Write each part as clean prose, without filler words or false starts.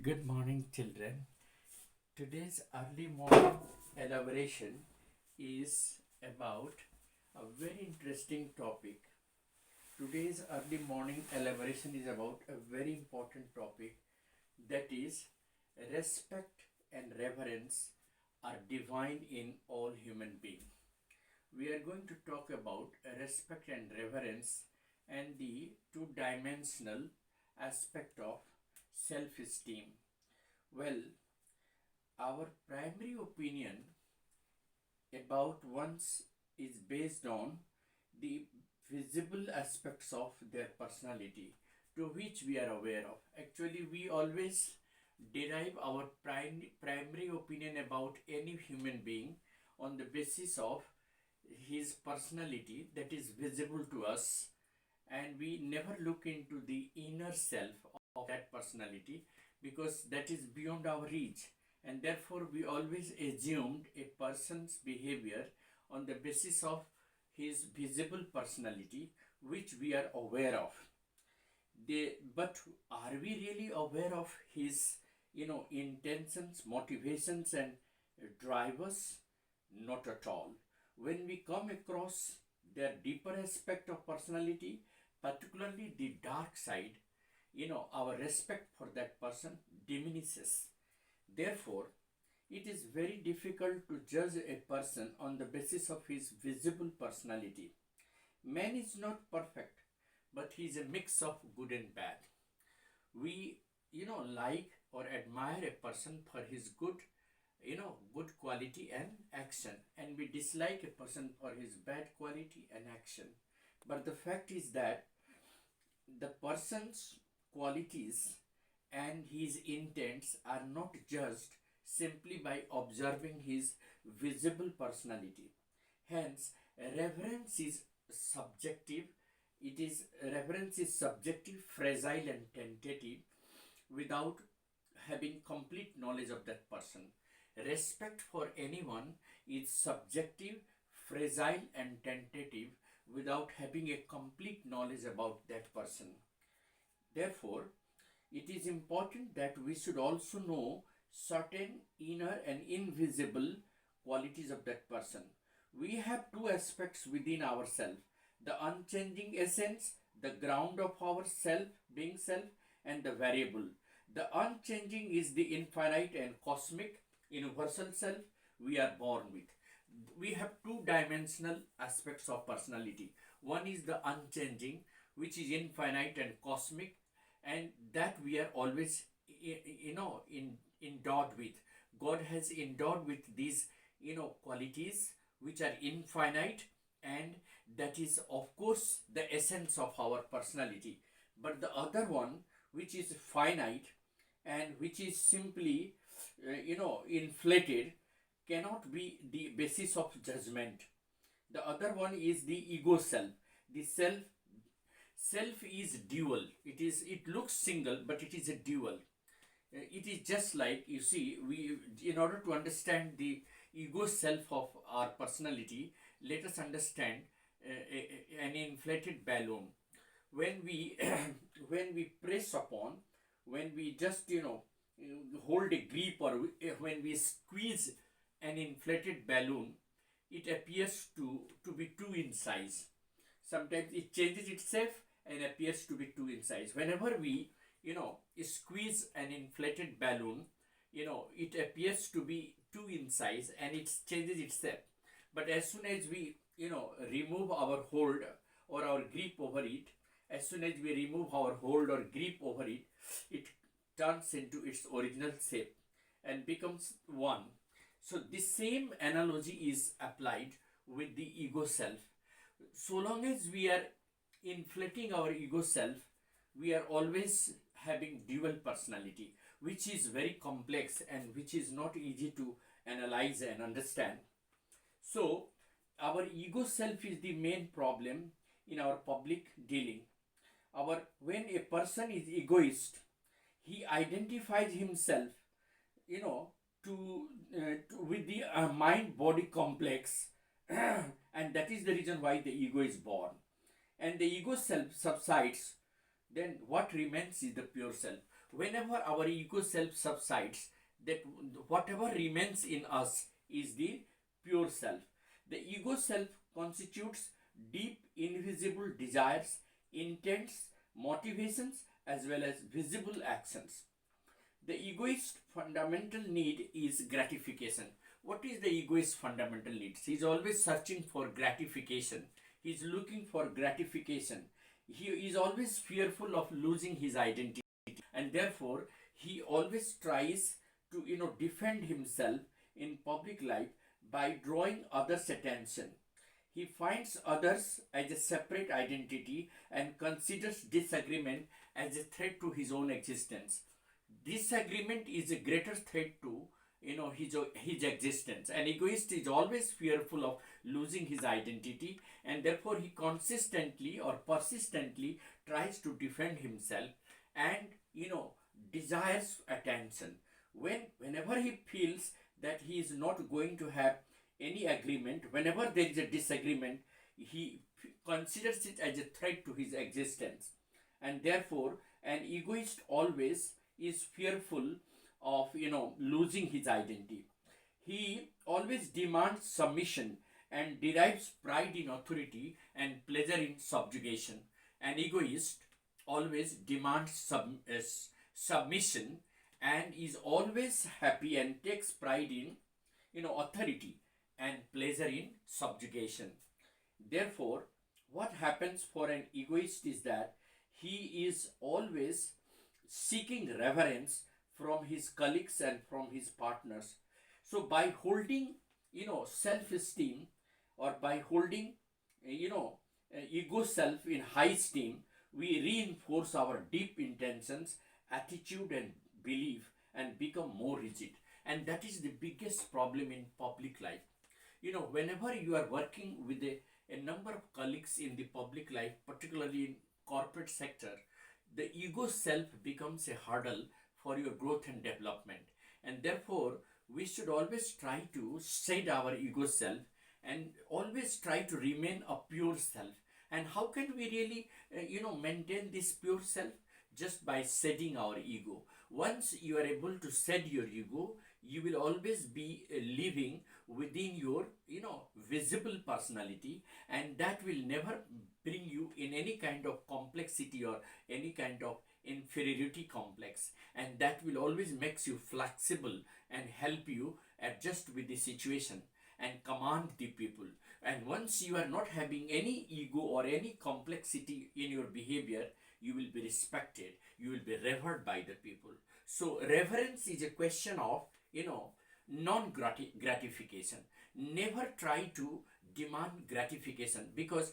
Good morning, children. Today's early morning elaboration is about a very interesting topic. Today's early morning elaboration is about a very important topic, that is, respect and reverence are divine in all human beings. We are going to talk about respect and reverence and the two-dimensional aspect of self-esteem. Well, our primary opinion about one's is based on the visible aspects of their personality to which we are aware of. Actually, we always derive our primary opinion about any human being on the basis of his personality that is visible to us, and we never look into the inner self of that personality because that is beyond our reach, and therefore we always assumed a person's behavior on the basis of his visible personality which we are aware of. But are we really aware of his intentions, motivations and drivers? Not at all. When we come across their deeper aspect of personality, particularly the dark side, our respect for that person diminishes. Therefore, it is very difficult to judge a person on the basis of his visible personality. Man is not perfect, but he is a mix of good and bad. We, like or admire a person for his good quality and action, and we dislike a person for his bad quality and action. But the fact is that the person's qualities and his intents are not judged simply by observing his visible personality. Hence, reverence is subjective. Reverence is subjective, fragile, and tentative without having complete knowledge of that person. Respect for anyone is subjective, fragile, and tentative without having a complete knowledge about that person. Therefore, it is important that we should also know certain inner and invisible qualities of that person. We have two aspects within ourselves: the unchanging essence, the ground of our self, being self, and the variable. The unchanging is the infinite and cosmic, universal self we are born with. We have two dimensional aspects of personality. One is the unchanging, which is infinite and cosmic, and that we are always endowed with. God has endowed with these qualities which are infinite, and that is of course the essence of our personality. But the other one, which is finite and which is simply inflated, cannot be the basis of judgment. The other one is the ego self. The self is dual. It looks single, but it is a dual. It is just like, you see, we in order to understand the ego self of our personality, let us understand an inflated balloon. When we when we press upon, when we just hold a grip, or when we squeeze an inflated balloon, it appears to be two in size. Sometimes it changes itself and appears to be two in size. Whenever we squeeze an inflated balloon, it appears to be two in size and it changes itself. But as soon as we remove our hold or our grip over it, as soon as we remove our hold or grip over it, it turns into its original shape and becomes one. So the same analogy is applied with the ego self. So long as we are inflating our ego self, we are always having dual personality, which is very complex and which is not easy to analyze and understand. So our ego self is the main problem in our public dealing. When a person is egoist, he identifies himself, with the mind body complex, and that is the reason why the ego is born. And the ego self subsides, then what remains is the pure self. Whenever our ego self subsides, that whatever remains in us is the pure self. The ego self constitutes deep invisible desires, intents, motivations, as well as visible actions. The egoist's fundamental need is gratification. What is the egoist's fundamental needs? He is always searching for gratification. He is looking for gratification. He is always fearful of losing his identity, and therefore he always tries to defend himself in public life by drawing others' attention. He finds others as a separate identity and considers disagreement as a threat to his own existence. Disagreement is a greater threat to his existence. An egoist is always fearful of losing his identity, and therefore he consistently or persistently tries to defend himself and desires attention. Whenever he feels that he is not going to have any agreement, whenever there is a disagreement, he considers it as a threat to his existence, and therefore an egoist always is fearful of losing his identity. He always demands submission and derives pride in authority and pleasure in subjugation. An egoist always demands submission and is always happy and takes pride in authority and pleasure in subjugation. Therefore, what happens for an egoist is that he is always seeking reverence from his colleagues and from his partners. So by holding self-esteem, or by holding ego self in high esteem, we reinforce our deep intentions, attitude and belief, and become more rigid. And that is the biggest problem in public life. Whenever you are working with a number of colleagues in the public life, particularly in corporate sector, the ego self becomes a hurdle for your growth and development. And therefore, we should always try to shed our ego self and always try to remain a pure self. And how can we really, maintain this pure self? Just by shedding our ego. Once you are able to shed your ego, you will always be living within your, visible personality, and that will never bring you in any kind of complexity or any kind of inferiority complex, and that will always makes you flexible and help you adjust with the situation and command the people. And once you are not having any ego or any complexity in your behavior, you will be respected, you will be revered by the people. So reverence is a question of non-gratification. Never try to demand gratification, because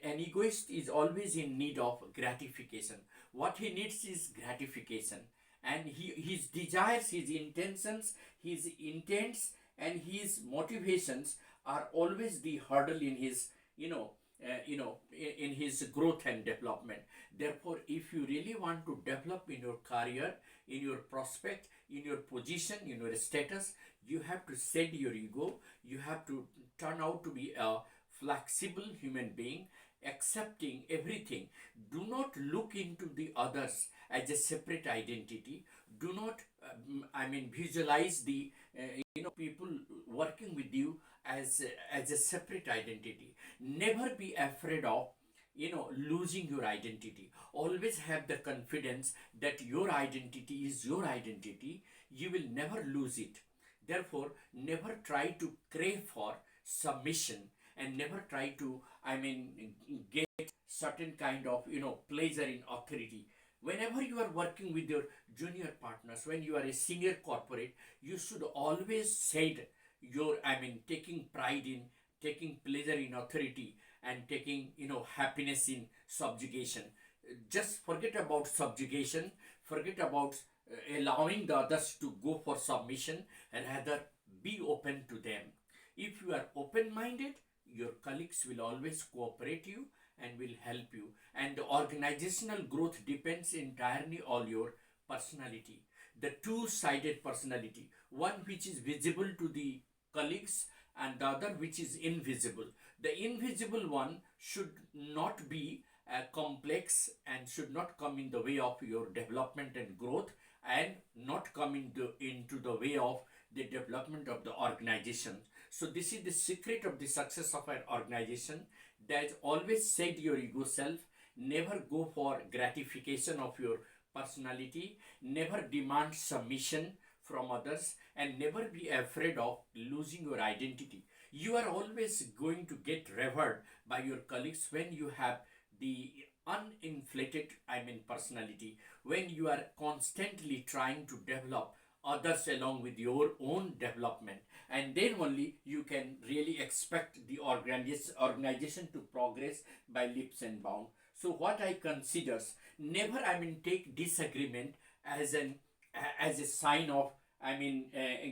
an egoist is always in need of gratification. What he needs is gratification, and his desires, his intentions, his intents and his motivations are always the hurdle in his in his growth and development. Therefore, if you really want to develop in your career, in your prospect, in your position, in your status, you have to shed your ego. You have to turn out to be a flexible human being, accepting everything. Do not look into the others as a separate identity. Do not visualize the people working with you as a separate identity. Never be afraid of losing your identity. Always have the confidence that your identity is your identity. You will never lose it. Therefore, never try to crave for submission, and never try to get certain kind of pleasure in authority. Whenever you are working with your junior partners, when you are a senior corporate, you should always say your taking pride in, taking pleasure in authority, and taking happiness in subjugation. Just forget about subjugation, forget about allowing the others to go for submission, and rather be open to them. If you are open minded, your colleagues will always cooperate you and will help you. And the organizational growth depends entirely on your personality. The two-sided personality, one which is visible to the colleagues and the other which is invisible. The invisible one should not be complex and should not come in the way of your development and growth, and not come into the way of the development of the organization. So this is the secret of the success of an organization, that always set your ego self, never go for gratification of your personality, never demand submission from others, and never be afraid of losing your identity. You are always going to get revered by your colleagues when you have the uninflated, personality, when you are constantly trying to develop others along with your own development, and then only you can really expect the organization to progress by leaps and bounds. So what I considers, never take disagreement as an as a sign of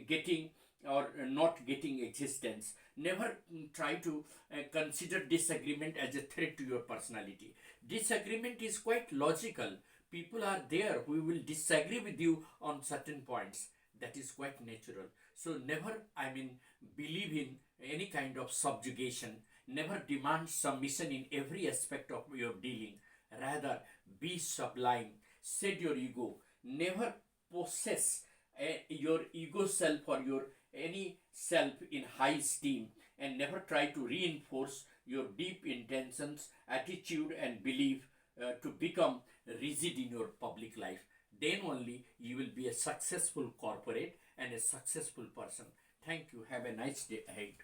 getting or not getting existence. Never try to consider disagreement as a threat to your personality. Disagreement is quite logical. People are there who will disagree with you on certain points. That is quite natural. So never believe in any kind of subjugation. Never demand submission in every aspect of your dealing. Rather, be sublime. Set your ego. Never possess your ego self or your any self in high esteem, and never try to reinforce your deep intentions, attitude, and belief to become rigid in your public life. Then only you will be a successful corporate and a successful person. Thank you. Have a nice day ahead.